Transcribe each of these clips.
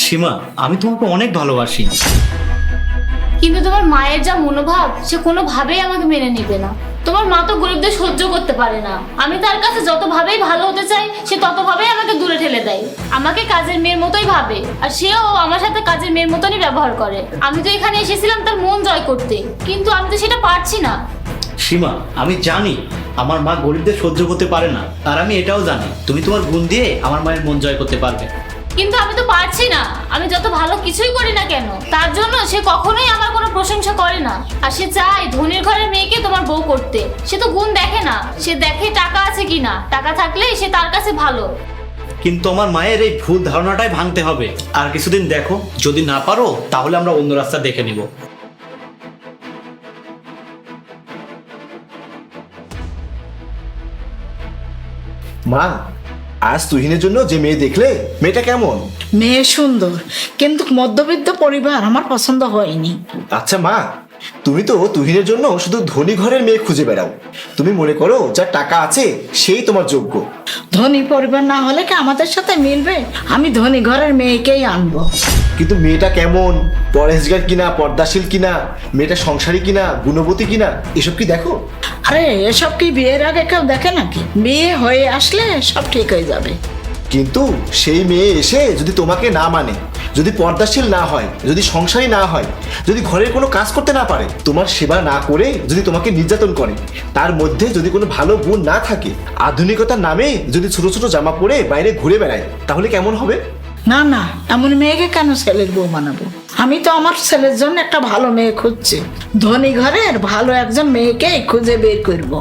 সীমা, আমি তোমাকে অনেক ভালোবাসি। কিন্তু তোমার মায়ের যা মনোভাব, সে কোনোভাবেই আমাকে মেনে নিবে না। তোমার মা তো গরিবদের সহ্য করতে পারে না। আমি তার কাছে যতভাবেই ভালো হতে চাই, সে ততভাবেই আমাকে দূরে ঠেলে দেয়। আমাকে কাজের মেয়ের মতোই ভাবে, আর সেও আমার সাথে কাজের মেয়ের মতনই ব্যবহার করে। আমি তো এখানে এসেছিলাম তার মন জয় করতে, কিন্তু আমি তো সেটা পারছি না। সীমা, আমি জানি আমার মা গরিবদের সহ্য করতে পারে না, আর আমি এটাও জানি তুমি তোমার গুণ দিয়ে আমার মায়ের মন জয় করতে পারবে। কিন্তু আমি তো পারছি না। আমি যত ভালো কিছুই করি না কেন, তার জন্য সে কখনোই আমার কোনো প্রশংসা করে না। আর সে চায় ধনীর ঘরের মেয়েকে তোমার বউ করতে। সে তো গুণ দেখে না, সে দেখে টাকা আছে কিনা। টাকা থাকলেই সে তার কাছে ভালো। কিন্তু আমার মায়ের এই ভুল ধারণাটাই ভাঙতে হবে। আর কিছুদিন দেখো, যদি না পারো তাহলে আমরা অন্য রাস্তা দেখে নিব। মা, আজ তুহিনের জন্য যে মেয়ে দেখলে, মেয়েটা কেমন? মেয়ে সুন্দর, কিন্তু মধ্যবিত্ত পরিবার আমার পছন্দ হয়নি। আচ্ছা মা, তুমি তো তুহিনের জন্য শুধু ধনী ঘরের মেয়ে খুঁজে বেড়াও। তুমি মনে করো যার টাকা আছে সেই তোমার যোগ্য। ধনী পরিবার না হলে কি আমাদের সাথে মিলবে? আমি ধনী ঘরের মেয়েকেই আনবো। কিন্তু মেয়েটা কেমন, পরহেজগার কিনা, পর্দাশীল কিনা, মেয়েটা সংসারী কিনা, গুণবতী কিনা, এসব কি দেখো? আরে এসব কি বিয়ের আগে কেউ দেখে নাকি? বিয়ে হয়ে আসলে সব ঠিক হয়ে যাবে। কিন্তু সেই মেয়ে এসে যদি তোমাকে না মানে, যদি পর্দাশীল না হয়, যদি সংসারী না হয়, যদি ঘরের কোনো কাজ করতে না পারে, তোমার সেবা না করে যদি তোমাকে নির্যাতন করে, তার মধ্যে যদি কোনো ভালো গুণ না থাকে, আধুনিকতার নামে যদি ছোট ছোট জামা পরে বাইরে ঘুরে বেড়ায়, তাহলে কেমন হবে? না না, এমন মেয়েকে কেন ছেলের বউ বানাবো? আমি তো আমার ছেলের জন্য একটা ভালো মেয়ে খুঁজছি। ধনী ঘরের ভালো একজন মেয়েকেই খুঁজে বের করবো।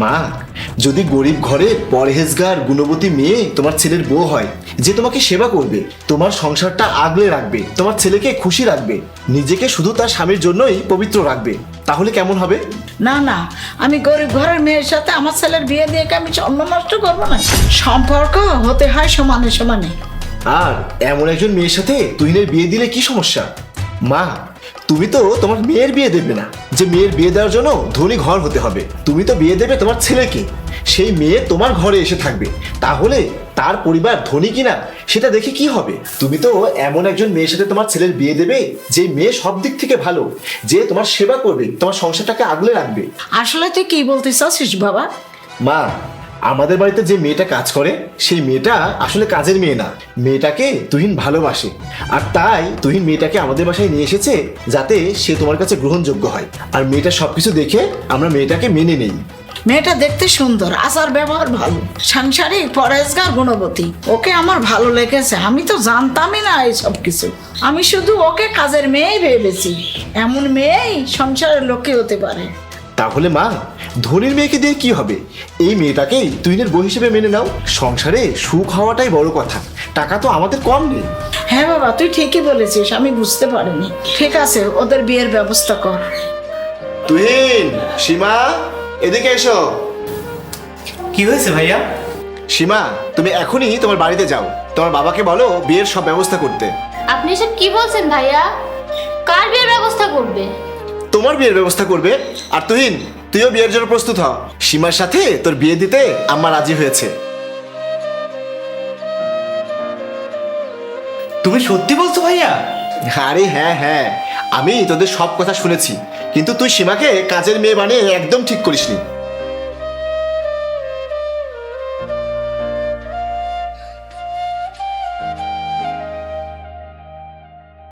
মা, যদি গরিব ঘরের পরহেজগার গুণবতী মেয়ে তোমার ছেলের বউ হয়, যে তোমাকে সেবা করবে, তোমার সংসারটা আগলে রাখবে, তোমার ছেলেকে খুশি রাখবে, নিজেকে শুধু তার স্বামীর জন্যই পবিত্র রাখবে, তাহলে কেমন হবে? না না, আমি গরিব ঘরের মেয়ের সাথে আমার ছেলের বিয়ে দিয়ে কি আমি জন্ম নষ্ট করবো না? সম্পর্ক হতে হয় সমানে সমানে। আর এমন একজন মেয়ের সাথে তুহিনের বিয়ে দিলে কি সমস্যা? মা, তুমি তো তোমার মেয়ের বিয়ে দেবে না যে মেয়ের বিয়ে দেওয়ার জন্য ধনী ঘর হতে হবে। তুমি তো বিয়ে দেবে তোমার ছেলেকে। সেই মেয়ে তোমার ঘরে এসে থাকবে, তাহলে তার পরিবার ধনী কিনা সেটা দেখে কি হবে? তুমি তো এমন একজন মেয়ের সাথে তোমার ছেলের বিয়ে দেবে যে মেয়ে সব দিক থেকে ভালো, যে তোমার সেবা করবে, তোমার সংসারটাকে আগলে রাখবে। আসলে তুই কি বলতে চাচ্ছিস বাবা? মা, আমাদের বাড়িতে যে মেয়েটা কাজ করে সেই মেয়েটা আসলে কাজের মেয়ে না। মেয়েটাকে তুহিন ভালোবাসে, আর তাই তুহিন মেয়েটাকে আমাদের বাসায় নিয়ে এসেছে যাতে সে তোমার কাছে গ্রহণযোগ্য হয়। আর মেয়েটা সবকিছু দেখে আমরা মেয়েটাকে মেনে নেই। মেয়েটা দেখতে সুন্দর, আচার ব্যবহার ভালো, সাংসারিক, পরহেজগার, গুণবতী। ওকে আমার ভালো লেগেছে। আমি তো জানতামই না এইসব কিছু। আমি শুধু ওকে কাজের মেয়েই ভেবেছি। এমন মেয়েই সংসারের লক্ষ্মী হতে পারে। তাহলে মা, ধনীর মেয়েকে দিয়ে কি হবে? এই মেয়েটাকেই তুহিনের বউ হিসেবে মেনে নাও। সংসারে সুখ হওয়াটাই বড় কথা, টাকা তো আমাদের কম নেই। হ্যাঁ বাবা, তুই ঠিকই বলেছিস, আমি বুঝতে পারিনি। ঠিক আছে, ওদের বিয়ের ব্যবস্থা কর। তুহিন, সীমা, এদিকে এসো। কি হয়েছে ভাইয়া? সীমা, তুমি এখনই তোমার বাড়িতে যাও, তোমার বাবাকে বলো বিয়ের সব ব্যবস্থা করতে। আপনি এসব কি বলছেন ভাইয়া? কার বিয়ের ব্যবস্থা করবে? তোমার বিয়ের ব্যবস্থা করবে। আর তুহিন, তুইও বিয়ের জন্য প্রস্তুত হ। সীমার সাথে তোর বিয়ে দিতে আম্মা রাজি হয়েছে। তুমি সত্যি বলছো ভাইয়া? আরে হ্যাঁ হ্যাঁ, আমি তোদের সব কথা শুনেছি, কিন্তু তুই সীমাকে কাজের মেয়ে বানিয়ে একদম ঠিক করিসনি।